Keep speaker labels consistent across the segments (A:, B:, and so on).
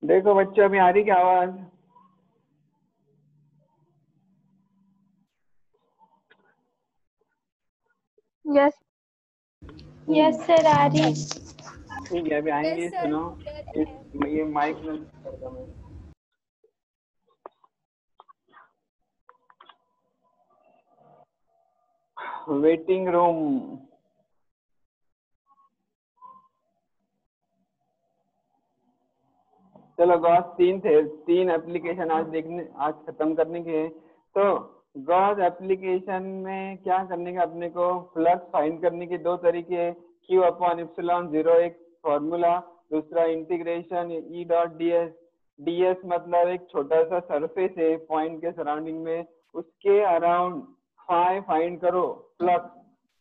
A: देखो बच्चों, अभी आ रही क्या आवाज?
B: यस यस सर, आ रही।
A: ठीक है, अभी आएंगे। सुनो, ये माइक में करता मैं। Waiting room. चलो गॉस, तीन एप्लीकेशन आज खत्म करने के। तो गॉस एप्लीकेशन में क्या करने का अपने को? फ्लक्स फाइंड करने के दो तरीके। Q अपॉन इप्सिलॉन 0 एक फॉर्मूला, दूसरा integration E dot ds। ds मतलब एक छोटा सा सरफेस है पॉइंट के सराउंडिंग में, उसके अराउंड फाई फाइंड करो फ्लक्स,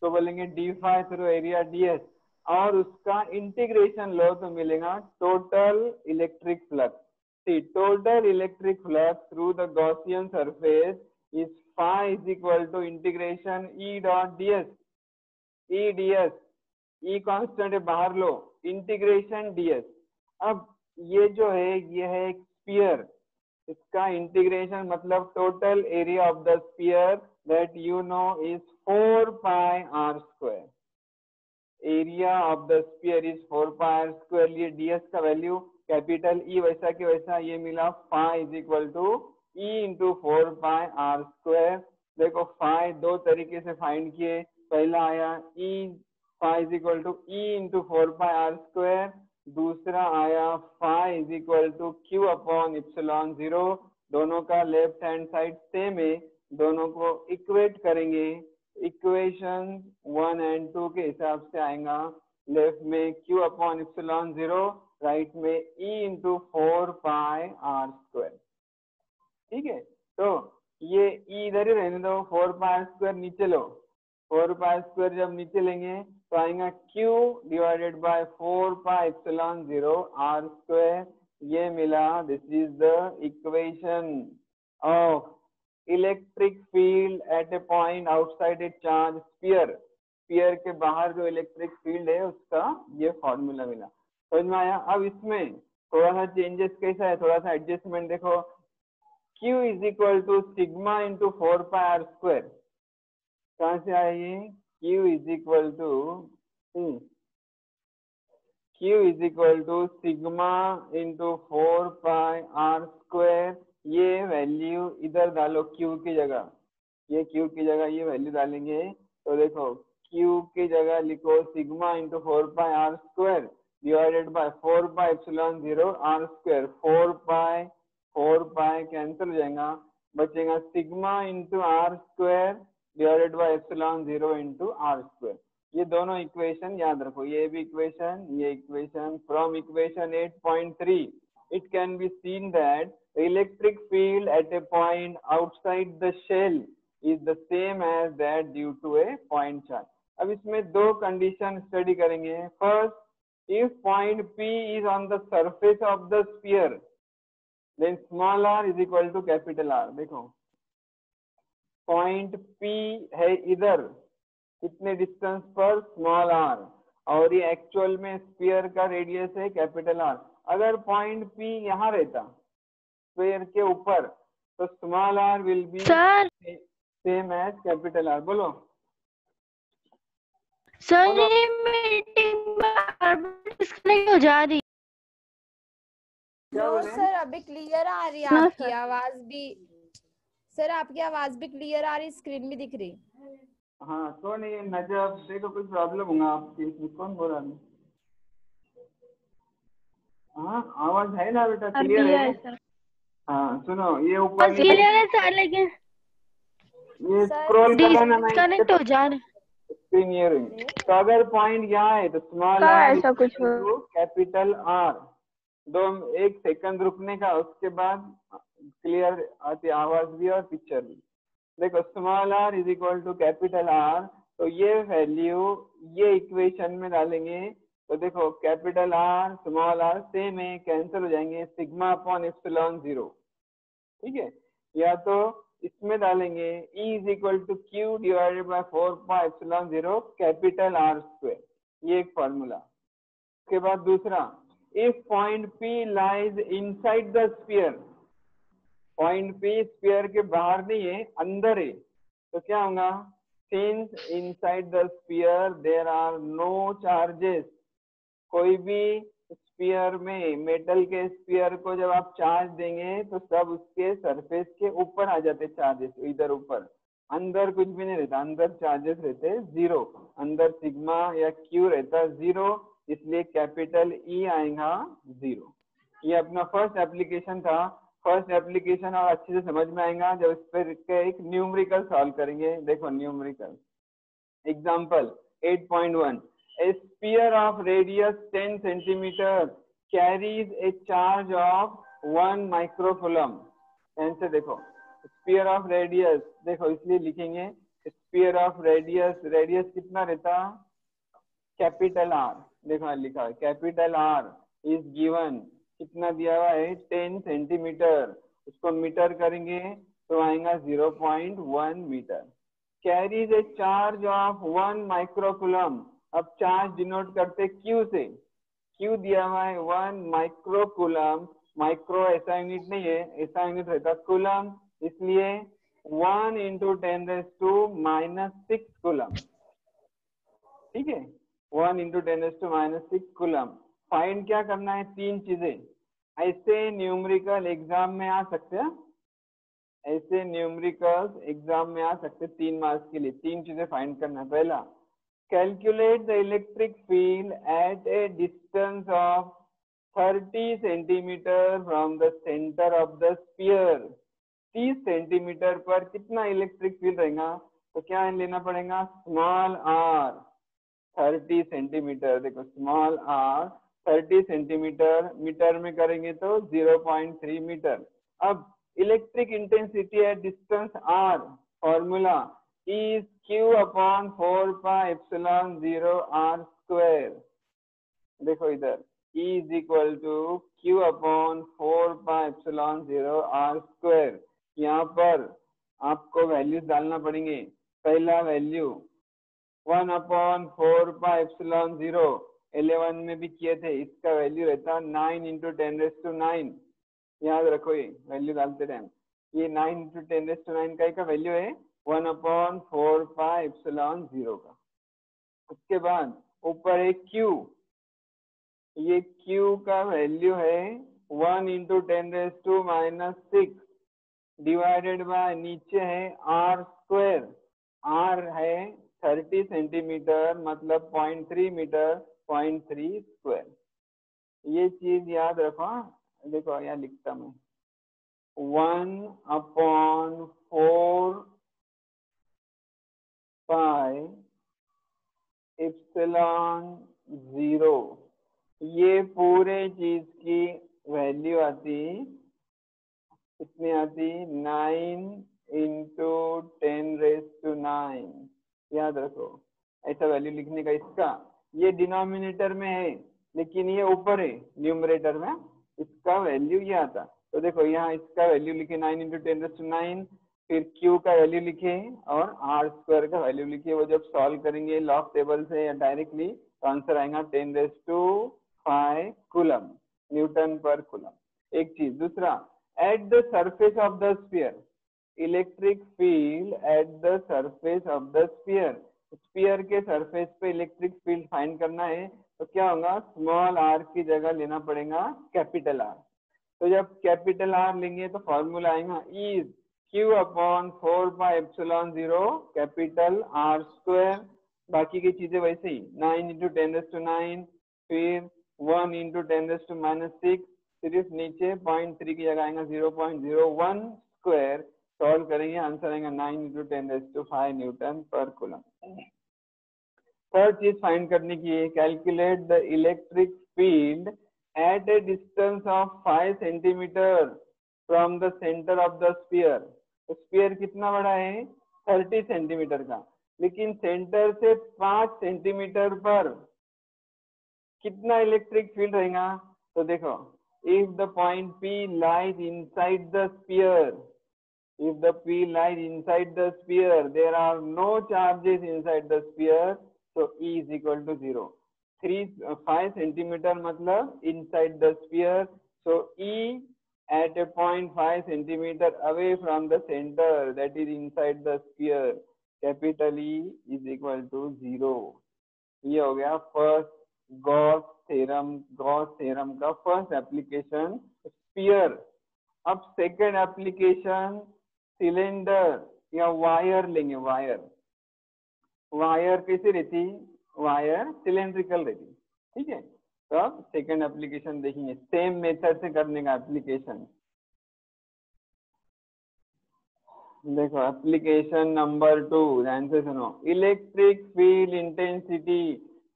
A: तो बोलेंगे d phi through area ds, और उसका इंटीग्रेशन लो तो मिलेगा total electric flux. See, total electric flux through the Gaussian surface is phi is equal to integration E dot ds. E ds, E constant है बाहर लो, integration ds। अब ये जो है ये है एक स्फीयर, इसका इंटीग्रेशन मतलब total area of the sphere that you know is 4 pi r square। Area of the sphere is 4 pi r square। ये ds का वैल्यू कैपिटल E वैसा के वैसा ये मिला, phi is equal to E into 4 pi r square। देखो phi दो तरीके से फाइंड किए, पहला आया E phi is equal to E into 4 pi r square, दूसरा आया phi is equal to Q upon epsilon 0। दोनों का लेफ्ट हैंड साइड सेम है, दोनों को इक्वेट करेंगे। इक्वेशन 1 एंड 2 के हिसाब से आएगा, लेफ्ट में Q अपॉन इप्सिलॉन 0, राइट में E into 4 pi r square। ठीक है, तो ये E इधर ही रहने दो, 4 pi r square नीचे लो। 4 pi r square जब नीचे लेंगे तो आएगा Q divided by 4 pi epsilon 0 r square। ये मिला, this is the equation of electric field at a point outside A charge sphere. Sphere के बाहर जो इलेक्ट्रिक फील्ड है उसका ये फॉर्मूला मिला। समझ में आया? अब इसमें थोड़ा सा चेंजेस कैसा है, थोड़ा सा एडजस्टमेंट देखो। Q is equal to sigma into 4 pi r square, कहाँ से आया ये? Q is equal to sigma into 4 pi r square. ये वैल्यू इधर डालो Q की जगह, ये Q की जगह ये वैल्यू डालेंगे तो देखो Q की जगह लिखो sigma into 4 pi r square divided by 4 pi epsilon 0 r square. 4 pi cancel हो जाएगा, बचेगा sigma into r square divided by epsilon 0 into r square. ये दोनों इक्वेशन याद रखो, ये भी इक्वेशन, ये equation. From equation 8.3 it can be seen that the electric field at a point outside the shell is the same as that due to a point charge। अब इसमें दो कंडीशन स्टडी करेंगे। First, if point P is on the surface of the sphere then small r is equal to capital R। देखो point P है इधर, कितने distance पर? Small r, और ये एक्चुअल में स्फीयर का रेडियस है कैपिटल R। अगर पॉइंट P यहाँ रहता स्फीयर के ऊपर तो small r will be same as capital R। बोलो
B: सर, ये मीटिंग डिस्कनेक्ट हो जा रही।
C: नो सर, अभी क्लियर आ रही है आपकी आवाज भी। सर आपकी आवाज भी क्लियर आ रही, स्क्रीन भी दिख रही।
A: हाँ, कौन है ये नजब? देखो कुछ प्रॉब्लम होगा आपकी, इसमें कौन बोल रहा है? हाँ, आवाज है ना बेटा, क्लियर है? हाँ सुनो, ये ऊपर
B: क्लियर है सर, लेकिन
A: ये स्क्रॉल करना ना,
B: डिस्कनेक्ट हो जा रही
A: स्क्रीन ये रही। तो अगर पॉइंट यहाँ है तो स्मॉल
B: का
A: r
B: ऐसा कुछ
A: कैपिटल R। एक सेकंड रुकने का, उसके बाद क्लियर आती आवाज भी और पिक्चर भी। देखो small r is equal to capital R, तो ये वैल्यू ये इक्वेशन में डालेंगे तो देखो capital R small r same है, कैंसिल हो जाएंगे, सिग्मा अपॉन इप्सिलॉन 0। ठीक है, या तो इसमें डालेंगे E is equal to Q divided by 4 pi epsilon 0 capital R square, ये एक फॉर्मूला। उसके बाद दूसरा, if point P lies inside the sphere, point P sphere के बाहर नहीं है, अंदर है, तो क्या होगा? Since inside the sphere there are no charges, कोई भी स्फीयर में, मेटल के स्फीयर को जब आप चार्ज देंगे तो सब उसके सरफेस के ऊपर आ जाते चार्जेस, इधर ऊपर, अंदर कुछ भी नहीं रहता, अंदर चार्जेस रहते जीरो, अंदर सिग्मा या क्यू रहता जीरो, इसलिए कैपिटल ई आएगा जीरो। ये अपना फर्स्ट एप्लीकेशन था। फर्स्ट एप्लीकेशन और अच्छे से समझ में आएगा जब इस पर एक न्यूमेरिकल सॉल्व करेंगे। देखो numerical example 8.1, a sphere of radius 10 centimeter carries a charge of 1 microcoulomb। Answer देखो, स्फीयर ऑफ रेडियस, देखो इसलिए लिखेंगे स्फीयर ऑफ रेडियस, रेडियस कितना रहता? कैपिटल आर, देखो लिखा है कैपिटल आर इज गिवन, कितना दिया हुआ है? 10 सेंटीमीटर, उसको मीटर करेंगे तो आएगा 0.1 metre. Carries a charge of 1 microcoulomb, अब चार्ज डिनोट करते क्यू से, क्यू दिया हुआ है 1 माइक्रोकूलम, माइक्रो ऐसा यूनिट नहीं है, ऐसा यूनिट रहता कूलम, इसलिए 1 into 10⁻⁻6 कूलम, ठीक है, 1 into 10⁻⁻6 कूलम। फाइंड क्या करना है? तीन चीजें, ऐसे न्यूमेरिकल एग्जाम में आ सकते हैं, ऐसे न्यूमेरिकल्स एग्जाम में आ सकते 3 मार्क्स के लिए। तीन चीजें फाइंड करना है। पहला, calculate the electric field at a distance of 30 centimetre from the centre of the sphere. 30 centimetre पर कितना इलेक्ट्रिक फील्ड रहेगा? तो क्या लेना पड़ेगा? स्मॉल आर, 30 सेंटीमीटर, देखो स्मॉल आर 30 सेंटीमीटर, मीटर में करेंगे तो 0.3 मीटर। अब electric intensity at distance R, formula is Q upon 4πε0 r square. देखो इधर E is equal to Q upon 4πε0 r square. यहाँ पर आपको वैल्यूज डालना पड़ेंगे। पहला वैल्यू 1 अपॉन 4πε0, 11 में भी किए थे, इसका वैल्यू रहता 9 into 10⁹, याद रखो ये वैल्यू डालते टाइम, ये 9 into 10⁹ का वैल्यू है 1 अपॉन 4πε0 का। उसके बाद ऊपर है Q, ये Q का वैल्यू है 1 into 10⁻⁻6 डिवाइडेड बाय, नीचे है R स्क्वायर, R है 30 सेंटीमीटर मतलब 0.3 मीटर, 0.3 स्क्वायर। ये चीज याद रखो। देखो यहाँ लिखता मैं 1 अपॉन 4πε0, ये पूरे चीज की वैल्यू आती, कितनी आती? 9 into 10⁹ याद रखो, ऐसा वैल्यू लिखने का। इसका ये डिनोमिनेटर में है लेकिन ये ऊपर है न्यूमरेटर में, इसका वैल्यू ये आता। तो देखो यहाँ इसका वैल्यू लिखे 9 into 10⁹, फिर Q का वैल्यू लिखे और R स्क्वायर का वैल्यू लिखे। वो जब सॉल्व करेंगे लॉग टेबल से या डायरेक्टली तो आंसर आएगा 10⁵ कूलम, न्यूटन पर कूलम। एक चीज। दूसरा, at the surface of the sphere, electric field at the surface of the sphere, sphere के सरफेस पे इलेक्ट्रिक फील्ड फाइंड करना है तो क्या होगा? स्मॉल आर की जगह लेना पड़ेगा कैपिटल आर। तो जब कैपिटल आर लेंगे तो फॉर्मूला आएगा is Q upon 4πε0 capital R square. बाकी की चीजें वैसे ही 9 into 10⁹, फिर 1 into 10⁻⁻6, सिर्फ नीचे 0.3 की जगह आएगा 0.01 स्क्वायर। सॉल्व करेंगे आंसर आएगा 9 into 10⁵ न्यूटन पर कूलम। थर्ड चीज फाइंड करने की है, calculate the electric field at a distance of 5 centimetre from the centre of the sphere. Sphere कितना बड़ा है? 30 सेंटीमीटर का, लेकिन सेंटर से 5 सेंटीमीटर पर कितना इलेक्ट्रिक फील्ड रहेगा? तो देखो, if the point P lies inside the sphere, if the P lies inside the sphere, there are no charges inside the sphere, so E is equal to 0. 5 centimeter मतलब inside the sphere. So E at a point 5 centimeter away from the center, that is inside the sphere, capital E is equal to 0. ये हो गया first Gauss theorem का first application sphere. अब second application cylinder या wire लेंगे. Wire कैसी रहती, wire cylindrical रहती. ठीक है, तो अब सेकंड एप्लीकेशन देखेंगे, सेम मेथड से करने का एप्लीकेशन. देखो एप्लीकेशन नंबर 2, ध्यान से सुनो. Electric field intensity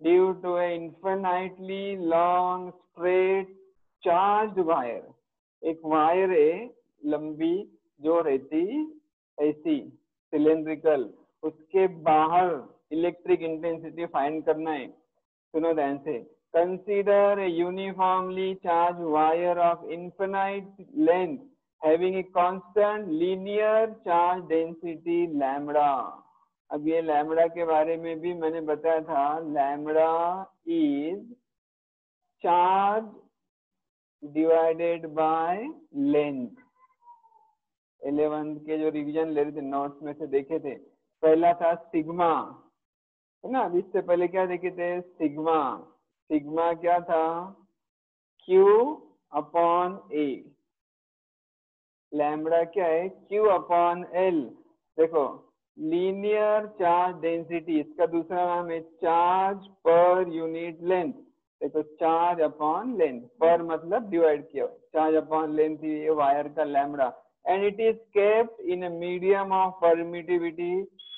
A: due to a infinitely long straight charge wire. एक वायर है लंबी जो रहती ऐसी सिलेंड्रिकल, उसके बाहर इलेक्ट्रिक इंटेंसिटी फाइंड करना है. सुनो ध्यान से. Consider a uniformly charge wire of infinite length having a constant linear charge density lambda. अब ये लैम्बडा के बारे में भी मैंने बताया था. Lambda is charge divided by length. 11th के जो रिवीजन ले रहे थे नोट्स में से देखे थे, पहला था सिग्मा, है ना. अब इससे पहले क्या देखे थे, सिग्मा. सिग्मा क्या था, Q अपॉन A. लैम्बडा क्या है, Q अपॉन L. देखो लीनियर चार्ज डेंसिटी, इसका दूसरा नाम है चार्ज पर यूनिट लेंथ. देखो चार्ज अपॉन लेंथ, पर मतलब डिवाइड किया, चार्ज अपॉन लेंथ ये वायर का lambda. And it is kept in a medium of permittivity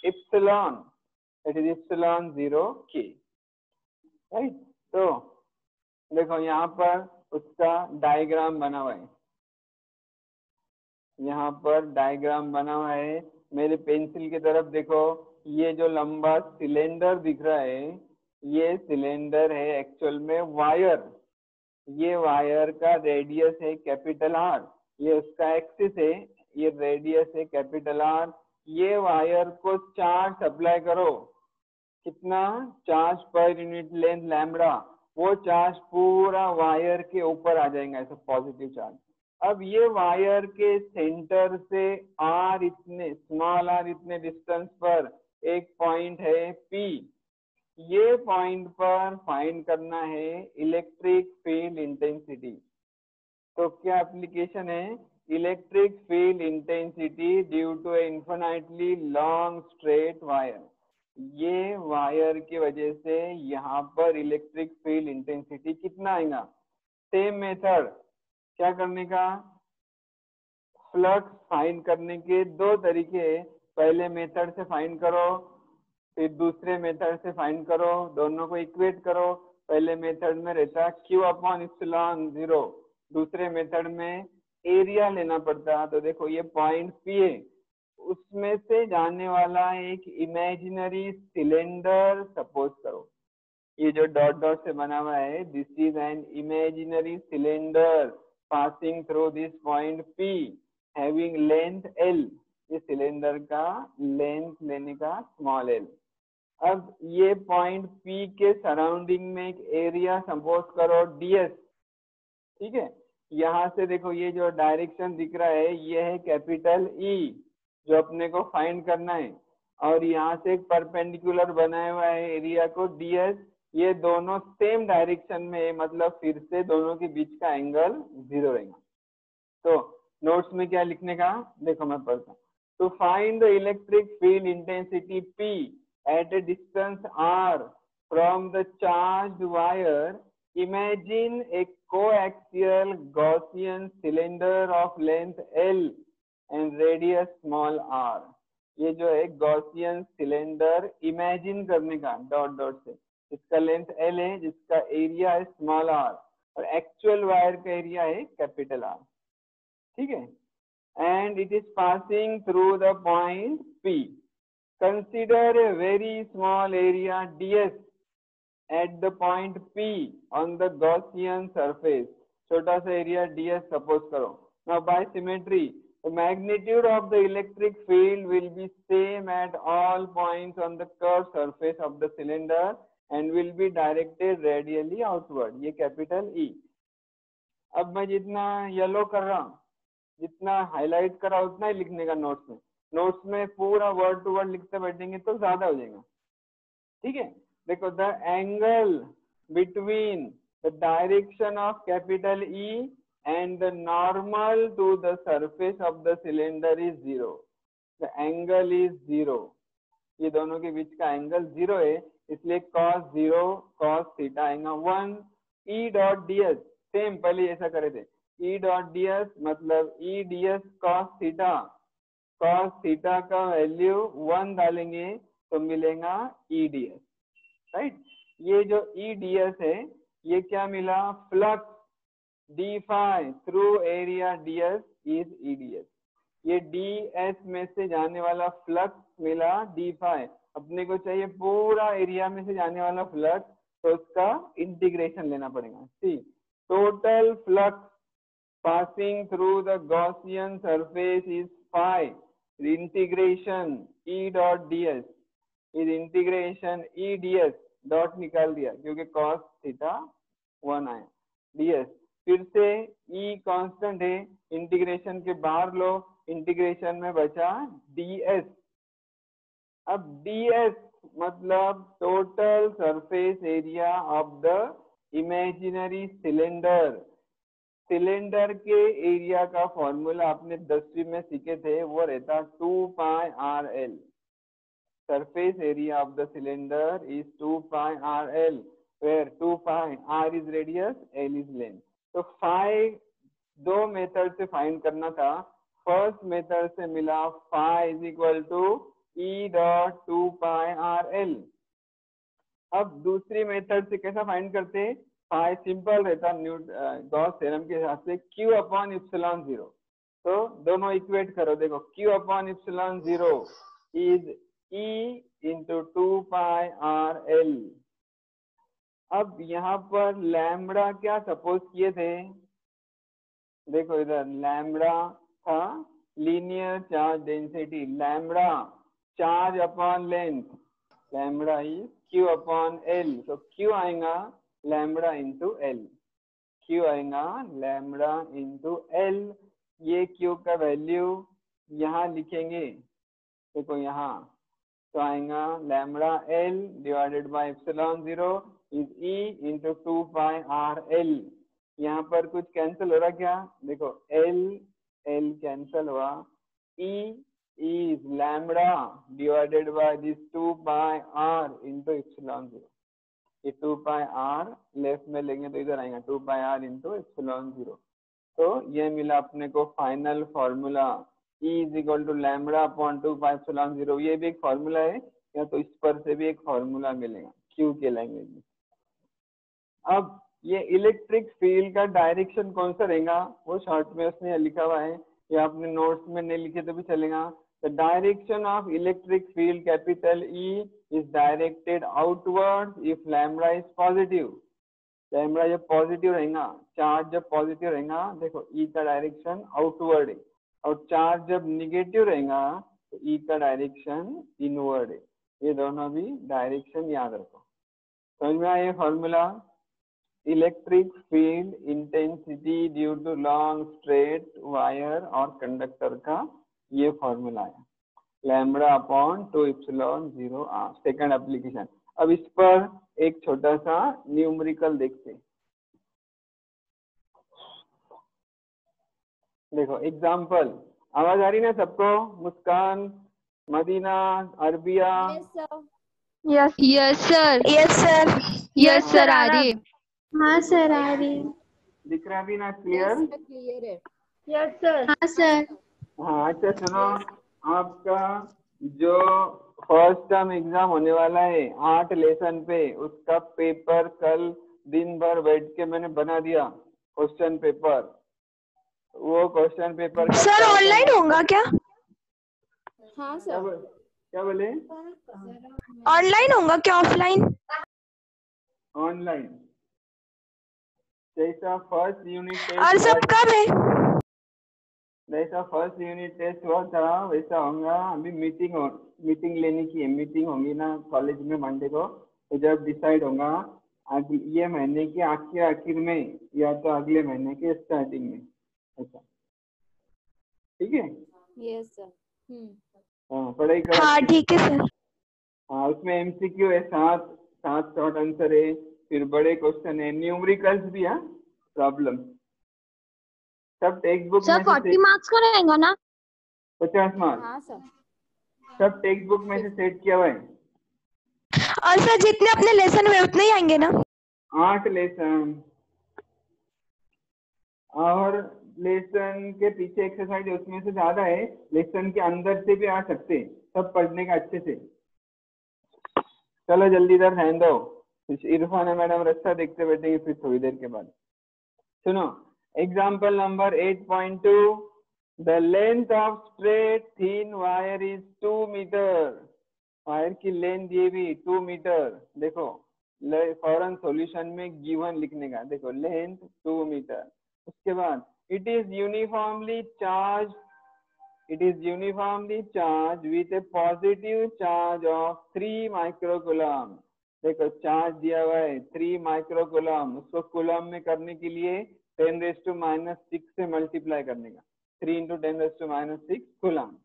A: epsilon, it is epsilon 0K. Right. तो देखो यहाँ पर उसका डायग्राम बना हुआ है. यहाँ पर डायग्राम बना हुआ है. मेरे पेंसिल की तरफ देखो, ये जो लंबा सिलेंडर दिख रहा है, ये सिलेंडर है एक्चुअल में वायर. ये वायर का रेडियस है कैपिटल आर, ये उसका एक्सिस है, ये रेडियस है कैपिटल आर. ये वायर को चार्ज अप्लाई करो, कितना चार्ज पर यूनिट लेंथ लैम्बडा, वो चार्ज पूरा वायर के ऊपर आ जाएगा ऐसा पॉजिटिव चार्ज. अब ये वायर के सेंटर से आर इतने स्मॉल आर इतने डिस्टेंस पर एक पॉइंट है P. ये पॉइंट पर फाइंड करना है इलेक्ट्रिक फील्ड इंटेंसिटी. तो क्या एप्लीकेशन है, electric field intensity due to infinitely long straight wire. ये वायर की वजह से यहाँ पर इलेक्ट्रिक फील्ड इंटेंसिटी कितना आएगा. सेम मेथड क्या करने का, फ्लक्स फाइंड करने के दो तरीके. पहले मेथड से फाइंड करो, फिर दूसरे मेथड से फाइंड करो, दोनों को इक्वेट करो. पहले मेथड में रहता Q अपॉन एप्सिलॉन 0, दूसरे मेथड में एरिया लेना पड़ता. तो देखो ये पॉइंट P है, उसमें से जाने वाला एक इमेजिनरी सिलेंडर सपोज करो. ये जो डॉट डॉट से बना हुआ है, this is an imaginary cylinder passing through this point P having length L. ये सिलेंडर का लेंथ लेने का स्मॉल l. अब ये पॉइंट P के सराउंडिंग में एक एरिया सपोज करो ds. ठीक है, यहाँ से देखो ये जो डायरेक्शन दिख रहा है ये है कैपिटल E जो अपने को फाइंड करना है, और यहाँ से एक परपेंडिकुलर बनाया हुआ है एरिया को ds. ये दोनों सेम डायरेक्शन में, मतलब फिर से दोनों के बीच का एंगल 0 रहेगा. तो नोट्स में क्या लिखने का, देखो मैं पढ़ता हूँ. To find the electric field intensity P at a distance R from the charged wire, imagine a coaxial Gaussian cylinder of length L and radius small r. ये जो है गॉसियन सिलेंडर इमेजिन करने का डॉट डॉट से. इसका length L है, जिसका area है स्मॉल r, और एक्चुअल वायर का एरिया है कैपिटल R. ठीक है, and it is passing through the point P. Consider a very small area ds at the point P on the Gaussian surface. छोटा सा एरिया ds सपोज करो. Now by symmetry the magnitude of the electric field will be same at all points on the curved surface of the cylinder and will be directed radially outward, ये capital E। अब मैं जितना yellow कर रहा हूँ, जितना highlight कर रहा हूँ, उतना ही लिखने का नोट्स में। नोट्स में पूरा वर्ड टू वर्ड लिखते बैठेंगे तो ज्यादा हो जाएगा, ठीक है। देखो, the angle between the direction of capital E and the normal to the surface of the cylinder is 0. The angle is 0. ये दोनों के बीच का एंगल 0 है, इसलिए cos 0 cos थीटा आएगा 1 E डॉट ds। सेम पहले ऐसा करे थे, E डॉट ds मतलब E ds cos theta. cos theta का वैल्यू 1 डालेंगे तो मिलेगा E ds, राइट। ये जो E ds है, ये क्या मिला, flux d phi through area ds is E ds। ये ds में से जाने वाला फ्लक्स मिला d phi। अपने को चाहिए पूरा एरिया में से जाने वाला फ्लक्स, तो उसका इंटीग्रेशन लेना पड़ेगा। See, total flux passing through the Gaussian surface is phi। The integration E dot ds is integration E ds dot निकाल दिया क्योंकि cos थीटा 1 आया, ds फिर से E कांस्टेंट है, इंटीग्रेशन के बाहर लो, इंटीग्रेशन में बचा ds। अब ds मतलब total surface area of the imaginary cylinder. Cylinder के एरिया का फॉर्मूला आपने 10वीं में सीखे थे, वो रहता 2 pi RL। Surface area of the cylinder is 2 pi RL, where 2 pi R is radius, L is length। तो phi दो मेथड से फाइंड करना था। फर्स्ट मेथड से मिला phi is equal to E dot 2 pi RL। अब दूसरी method से कैसा फाइंड करते, phi सिंपल रहता गॉस थ्योरम के हिसाब से Q अपॉन इप्सिलॉन 0। तो दोनों इक्वेट करो, देखो Q upon epsilon 0 is E into 2 pi RL। अब यहाँ पर लैम्बडा क्या सपोज किए थे, देखो इधर लैम्बडा था linear charge density, lambda charge upon length, lambda is Q upon L। तो Q आएगा लैम्बडा इंटू L, Q आएगा लैम्बडा इंटू L। ये Q का वैल्यू यहाँ लिखेंगे, देखो यहाँ तो आएगा lambda L divided by epsilon 0 is E into 2 pi RL। यहाँ पर कुछ कैंसिल हो रहा क्या, देखो L कैंसिल हुआ, E is lambda divided by this 2 pi R into epsilon 0। ये 2 pi R लेफ्ट में लेंगे तो इधर आएगा 2 pi R into epsilon 0। तो ये मिला अपने को final formula, E is equal to lambda upon 2 pi epsilon 0। ये भी एक फॉर्मूला है, या तो इस पर से भी एक फॉर्मूला मिलेगा Q के लैंग्वेज में। अब ये इलेक्ट्रिक फील्ड का डायरेक्शन कौन सा रहेगा, वो शॉर्ट में उसने लिखा हुआ है, या अपने नोट्स में नहीं लिखे तो भी चलेगा। The direction of electric field capital E is directed outward if lambda is positive. Lambda जब पॉजिटिव रहेगा, चार्ज जब पॉजिटिव रहेगा, देखो E का डायरेक्शन आउटवर्ड है, और चार्ज जब निगेटिव रहेगा तो E का डायरेक्शन इनवर्ड है। ये दोनों भी डायरेक्शन याद रखो। समझ में आया ये formula, electric field intensity due to long straight wire और कंडक्टर का ये फॉर्मूला है, lambda upon 2 epsilon 0 R। Second application. अब इस पर एक छोटा सा न्यूमेरिकल देखते, देखो एग्जाम्पल। आवाज आ रही ना सबको, Muskan, Madina, Arabia?
B: Yes sir, yes sir, yes sir आ रही है। हाँ सर आ रही है।
A: दिख रहा भी ना क्लियर?
C: क्लियर है।
B: Yes sir. हाँ सर।
A: हाँ अच्छा सुनो, आपका जो फर्स्ट टर्म एग्जाम होने वाला है 8 लेसन पे, उसका पेपर कल दिन भर बैठ के मैंने बना दिया क्वेश्चन पेपर। वो क्वेश्चन पेपर
B: सर ऑनलाइन होगा क्या?
C: हाँ सर।
A: क्या बोले?
B: ऑनलाइन होगा क्या ऑफलाइन?
A: ऑनलाइन। जैसा फर्स्ट यूनिट टेस्ट,
B: और सब कब है?
A: जैसा फर्स्ट यूनिट टेस्ट हुआ था वैसा होगा। अभी मीटिंग लेने की है, मीटिंग होगी ना कॉलेज में मंडे को, तो जब डिसाइड होगा ये महीने के आखिर में या तो अगले महीने के स्टार्टिंग में, ऐसा। ठीक है?
C: Yes sir.
A: हाँ, पढ़ाई करो।
B: हाँ ठीक है सर।
A: हाँ, उसमें एमसीक्यू है, 7 शॉर्ट आंसर है, फिर बड़े क्वेश्चन है, न्यूमेरिकल्स भी है, प्रॉब्लम। सब टेक्स्ट बुक में
B: सर 40 मार्क्स का रहेगा ना?
A: 50 मार्क्स।
C: हाँ सर।
A: सब टेक्स्ट बुक में से सेट किया हुआ है।
B: और सर जितने अपने लेसन हुए उतने ही आएंगे ना?
A: 8 लेसन, और लेसन के पीछे एक्सरसाइज उसमें से ज्यादा है, लेसन के अंदर से भी आ सकते, सब पढ़ने का अच्छे से। चलो जल्दी इधर ध्यान दो, इरफान है मैडम रास्ता देखते बैठेंगे फिर थोड़ी देर के बाद। सुनो, example number 8.2, the length of straight thin wire is 2 metre. Wire की लेंथ ये भी 2 मीटर। देखो फौरन सॉल्यूशन में गिवन लिखने का, देखो लेंथ 2 मीटर। उसके बाद it is uniformly charge, it is uniformly charged with a positive charge of 3 microcoulomb। देखो चार्ज दिया हुआ है 3 माइक्रोकूलम, उसको कूलम में करने के लिए 10⁻⁻6 से मल्टीप्लाई करने का, 3 × 10⁻⁻6 कूलम।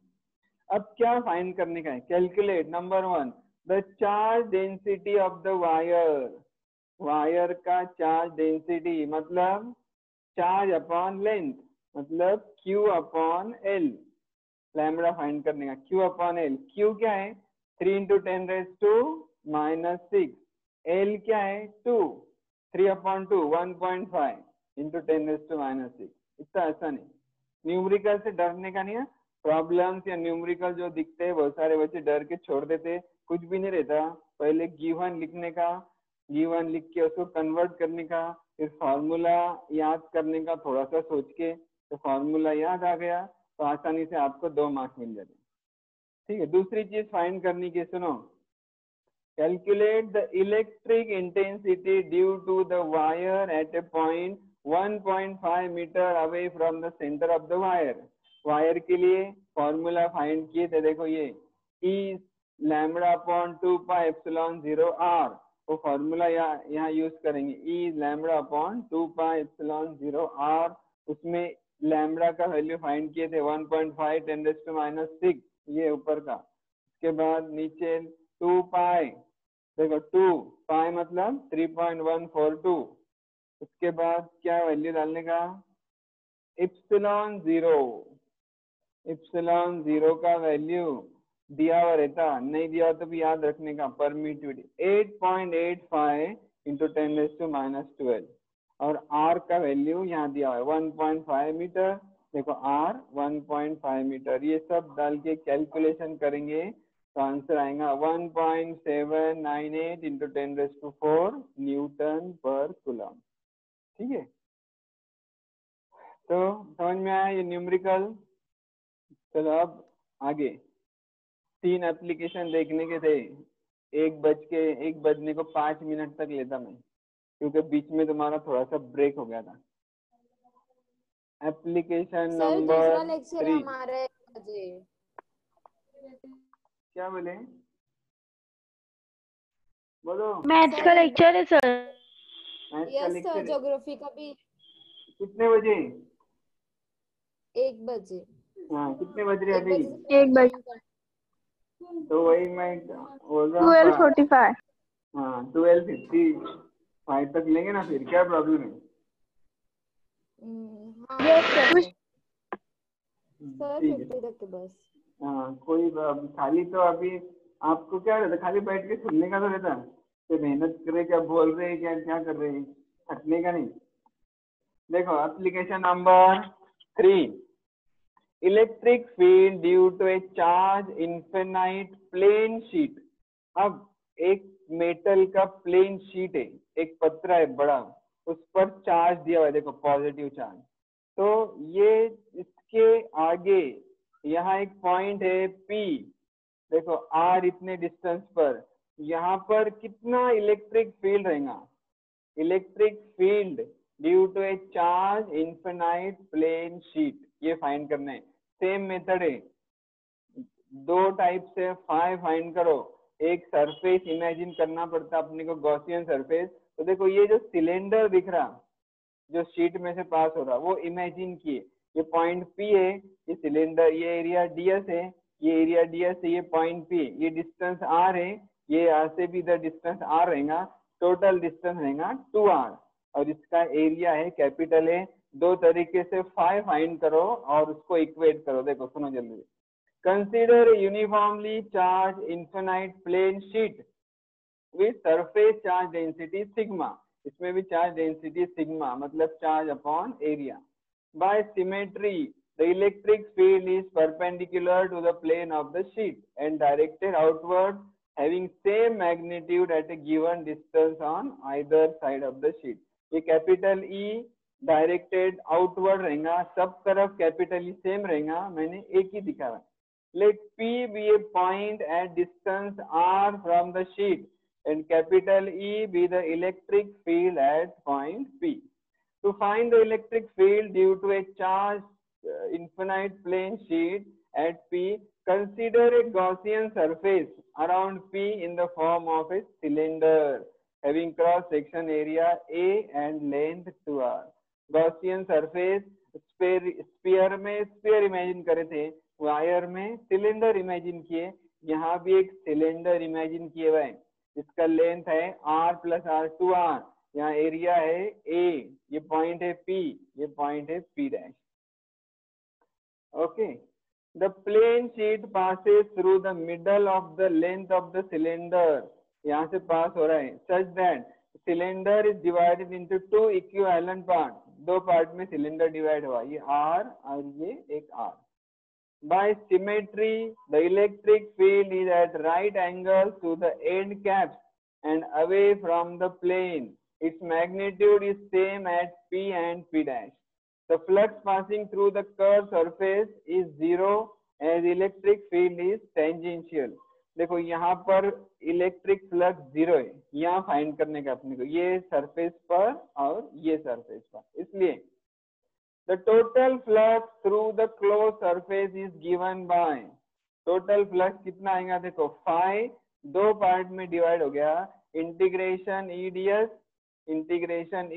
A: अब क्या फाइंड करने का है? Calculate number 1 the charge density of the wire. Wire का चार्ज डेंसिटी मतलब चार्ज अपॉन लेंथ, मतलब Q upon L। Lambda find करने का, Q अपॉन L। Q क्या है? 3 × 10⁻⁻6। L क्या है? 2, 3/2, 1.5 × 10⁻⁻6। इतना आसान है। न्यूमेरिकल से डरने का नहीं है। प्रॉब्लम्स या न्यूमेरिकल जो दिखते हैं बहुत सारे बच्चे डर के छोड़ देते, कुछ भी नहीं रहता। पहले गिवन लिखने का, गिवन लिख के उसको कन्वर्ट करने का, फिर फॉर्मूला याद करने का, थोड़ा सा सोच के, तो फॉर्मूला याद आ गया तो आसानी से आपको 2 मार्क्स मिल जाते। ठीक है? दूसरी चीज फाइंड करनी की, सुनो, calculate the electric intensity due to the wire at a point 1.5 metre away from the centre of the wire. Wire के लिए फॉर्मूला फाइंड किए थे, देखो ये E लैम्बडा अपॉन 2πε0r, वो फॉर्मूला यहाँ यूज करेंगे, E लैम्बडा अपॉन 2πε0r। उसमें लैम्बडा का वैल्यू फाइंड किए थे 1.5 10⁻⁻6, ये ऊपर का। उसके बाद नीचे 2 पाई, देखो 2 पाई मतलब 3.142। उसके बाद क्या वैल्यू डालने का? इप्सिलॉन जीरो का वैल्यू दिया हुआ रहता, नहीं दिया तो भी याद रखने का, परमिटिविटी 8.85 × 10⁻12। और R का वैल्यू यहाँ दिया हुआ है 1.5 मीटर। देखो R 1.5 मीटर। ये सब डाल के कैलकुलेशन करेंगे तो आंसर आएगा 1.798 × 10⁻4 न्यूटन पर कूलम। ठीक है? तो समझ में आया ये न्यूमेरिकल? चलो अब आगे 3 एप्लीकेशन देखने के थे। 1 बजने को 5 मिनट तक लेता मैं, क्योंकि बीच में तुम्हारा थोड़ा सा ब्रेक हो गया था। Application number 3।
C: लेक्चर हमारे बजे।
A: क्या बोले? बोलो।
B: मैथ्स का लेक्चर है सर।
A: मैथ्स का लेक्चर
C: ज्योग्राफी का भी।
A: कितने बजे?
C: 1 बजे।
A: हाँ, कितने बज रहे अभी?
B: 1 बजे।
A: तो वही मैं बोल रहा हूँ
B: 12:45।
A: हाँ, 12:55 तक लेंगे ना, फिर क्या प्रॉब्लम है?
C: सर
A: ठीक है।
C: 50 तक बस।
A: हाँ, कोई खाली तो अभी आपको क्या रहता, खाली बैठ के सुनने का तो रहता, तो मेहनत करे क्या बोल रहे हैं, क्या कर रहे हैं, थकने का नहीं। देखो application number 3, electric field due to a charge infinite plane sheet. अब एक मेटल का प्लेन शीट है, एक पत्रा है बड़ा, उस पर चार्ज दिया हुआ है, देखो पॉजिटिव चार्ज। तो ये इसके आगे यहाँ एक पॉइंट है P, देखो R इतने डिस्टेंस पर, यहाँ पर कितना इलेक्ट्रिक फील्ड रहेगा? Electric field due to a charge infinite plane sheet, ये फाइंड करना है। सेम मेथड है, 2 टाइप से फाइंड करो। एक सरफेस इमेजिन करना पड़ता अपने को, गॉसियन सरफेस। तो देखो ये जो सिलेंडर दिख रहा जो शीट में से पास हो रहा वो इमेजिन किए, ये पॉइंट P है, ये सिलेंडर, ये एरिया ds है, ये एरिया ds है, ये पॉइंट P, ये डिस्टेंस r है, ये यहाँ से भी इधर डिस्टेंस r रहेगा, टोटल डिस्टेंस रहेगा 2r, और इसका एरिया है कैपिटल है। दो तरीके से फाई फाइंड करो और उसको इक्वेट करो। देखो सुनो जल्दी। Consider uniformly charge infinite plane sheet with surface charge density sigma, इसमें भी चार्ज डेंसिटी सिग्मा मतलब charge upon area. By symmetry the electric field is perpendicular to the plane of the sheet and directed outward having same magnitude at a given distance on either side of the sheet. ये capital E directed outward रहेगा, सब तरफ capital E same रहेगा, मैंने एक ही दिखा है। Let P be a point at distance r from the sheet and capital E be the electric field at point P. To find the electric field due to a charged infinite plane sheet at P, consider a Gaussian surface around P in the form of a cylinder having cross section area A and length 2r. Gaussian surface sphere में sphere imagine करे थे, wire में cylinder imagine किए, यहाँ भी एक cylinder imagine किए हुए, इसका लेंथ है r प्लस r 2r, यहाँ एरिया है A, ये पॉइंट है P, ये पॉइंट है P dash. Okay, the plane sheet passes through the middle of the length of the cylinder, यहाँ से पास हो रहा है, such that cylinder is divided into two equivalent part, दो पार्ट में सिलेंडर डिवाइड हुआ, ये R और ये एक R। By symmetry, the electric field is at right angles to the end caps and away from the plane. Its magnitude is same at P and P dash. The flux passing through the curved surface is zero as electric field is tangential. देखो यहाँ पर electric flux zero है, यहाँ find करने का अपने को, ये सरफेस पर और ये सरफेस पर, इसलिए the total flux through the closed surface is given by, total flux कितना आएगा देखो, phi दो पार्ट में डिवाइड हो गया, इंटीग्रेशन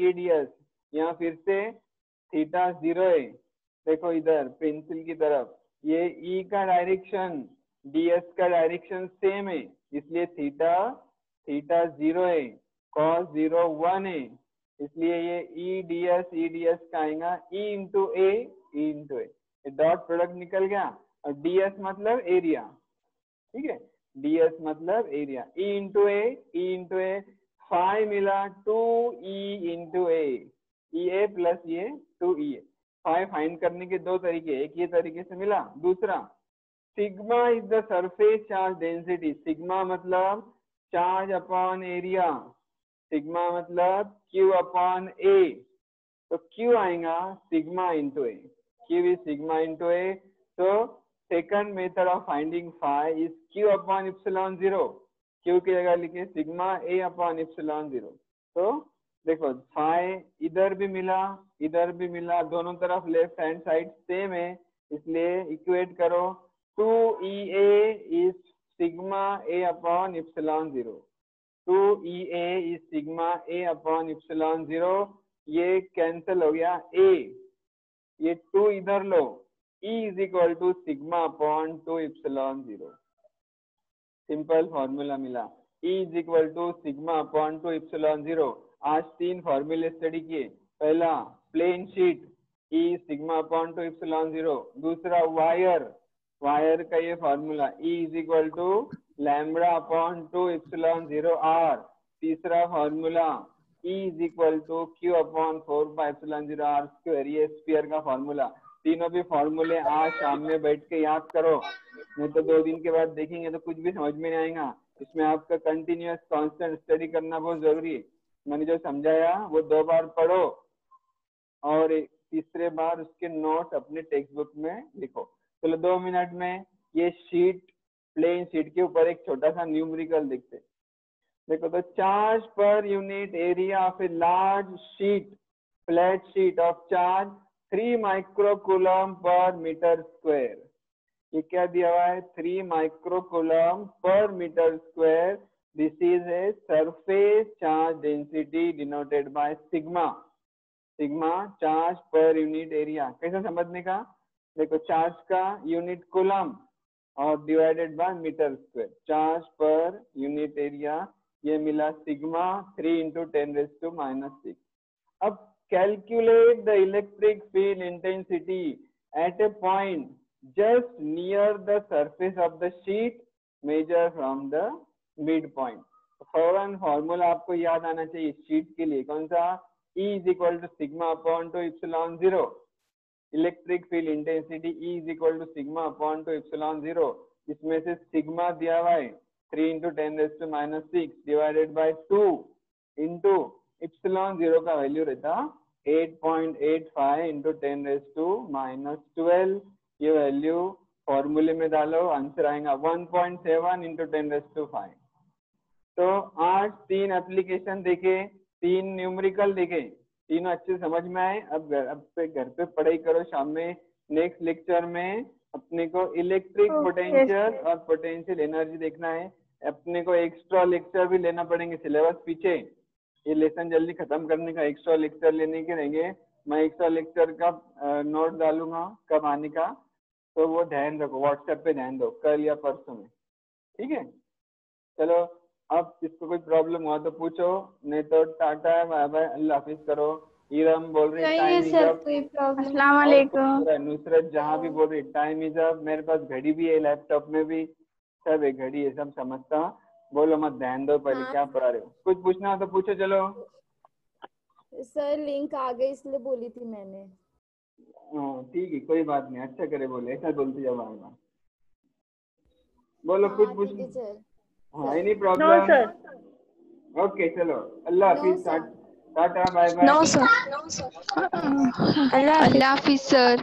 A: EDS, यहाँ फिर से थीटा जीरो है, देखो इधर पेंसिल की तरफ, ये E का डायरेक्शन ds का डायरेक्शन सेम है, इसलिए थीटा जीरो है, cos 0 1 है, इसलिए ये EDS का आएगा E इंटू ए, डॉट प्रोडक्ट निकल गया, और DS मतलब एरिया, ठीक है, DS मतलब एरिया, E इंटू ए, फाई मिला 2E इंटू ए प्लस ये 2E, फाई फाइंड करने के दो तरीके, एक ये तरीके से मिला, दूसरा sigma is the surface charge density, sigma मतलब चार्ज अपॉन एरिया, सिग्मा मतलब Q अपॉन A, तो Q आएगा sigma into A, Q is sigma into A. तो second method of finding phi is Q upon epsilon zero, Q की जगह लिखे sigma A upon epsilon zero. तो देखो phi इधर भी मिला, इधर भी मिला, दोनों तरफ लेफ्ट हैंड साइड सेम है, इसलिए इक्वेट करो, 2EA is sigma A upon epsilon 0, 2EA is sigma A upon epsilon 0, ये कैंसिल हो गया A, ये 2 इधर लो, E is equal to sigma upon 2 epsilon 0, simple formula मिला, E is equal to sigma upon 2 epsilon 0। आज तीन फॉर्मूले स्टडी किए, पहला plane sheet E sigma upon 2 epsilon 0, दूसरा वायर का ये formula E is equal to lambda upon 2 epsilon 0 R, तीसरा formula E is equal to Q upon 4 pi epsilon 0 R square, ये स्फीयर का फॉर्मूला। तीनों भी फॉर्मूले आज शाम में बैठ के याद करो, नहीं तो 2 दिन के बाद देखेंगे तो कुछ भी समझ में नहीं आएगा। इसमें आपका कंटिन्यूअस कांस्टेंट स्टडी करना बहुत जरूरी है। मैंने जो समझाया वो 2 बार पढ़ो और तीसरे बार उसके नोट अपने टेक्स्ट बुक में लिखो। चलो 2 मिनट में ये शीट, प्लेन शीट के ऊपर एक छोटा सा न्यूमेरिकल देखते। देखो तो चार्ज पर unit area of a large sheet, flat sheet of charge 3 microcoulomb पर मीटर स्क्वायर। ये क्या दिया हुआ है 3 माइक्रोकूलम पर metre square. This is a surface charge density denoted by sigma. Sigma charge पर यूनिट एरिया। कैसे समझने का, देखो चार्ज का यूनिट कूलम और divided by metre square, charge पर यूनिट एरिया, ये मिला सिग्मा 3 इंटू 10⁻⁻⁶। अब calculate the electric field intensity at a point just near the surface of the sheet, measure from the mid point. फौरन formula आपको याद आना चाहिए शीट के लिए, कौन सा, E is equal to sigma upon 2 epsilon 0। Electric field intensity E is equal to sigma upon 2 epsilon 0। इसमें से सिग्मा दिया हुआ है 3 into 10⁻⁻⁶ divided by 2 into epsilon 0 का वैल्यू रहता 8.85 इंटू 10⁻⁻12। ये वैल्यू फॉर्मूले में डालो, आंसर आएगा 1.7 इंटू 10⁵। तो आज 3 एप्लीकेशन देखे, 3 न्यूमेरिकल देखे, तीनों अच्छे समझ में आए। अब घर पे पढ़ाई करो, शाम में नेक्स्ट लेक्चर में अपने को इलेक्ट्रिक पोटेंशियल और पोटेंशियल एनर्जी देखना है। अपने को एक्स्ट्रा लेक्चर भी लेना पड़ेंगे, सिलेबस पीछे, ये लेसन जल्दी खत्म करने का एक्स्ट्रा लेक्चर लेने के रहेंगे। मैं एक्स्ट्रा लेक्चर का नोट डालूंगा कब आने का, तो वो ध्यान रखो, व्हाट्सएप पे ध्यान दो, कल या परसों में, ठीक है। चलो अब जिसको कोई प्रॉब्लम हुआ तो पूछो, नहीं तो टाटा बाय बाय, अल्लाह हाफिज करो। इरम बोल रही टाइम इज अप,
B: अस्सलाम वालेकुम।
A: नुसरत जहाँ भी बोल रही टाइम इज अप। मेरे पास घड़ी भी है, लैपटॉप में भी सब है, घड़ी है, सब समझता। बोलो मत, ध्यान दो पहले, क्या पढ़ा रहे हो, कुछ पूछना हो तो पूछो। चलो
C: सर लिंक आ गई इसलिए बोली थी मैंने।
A: ठीक है, कोई बात नहीं, अच्छा करे बोले, ऐसा बोलती जब आएगा। बोलो कुछ पूछ। हाँ, एनी प्रॉब्लम? ओके चलो, अल्लाह हाफिज, tata bye bye.
B: No sir, अल्लाह हाफिज सर।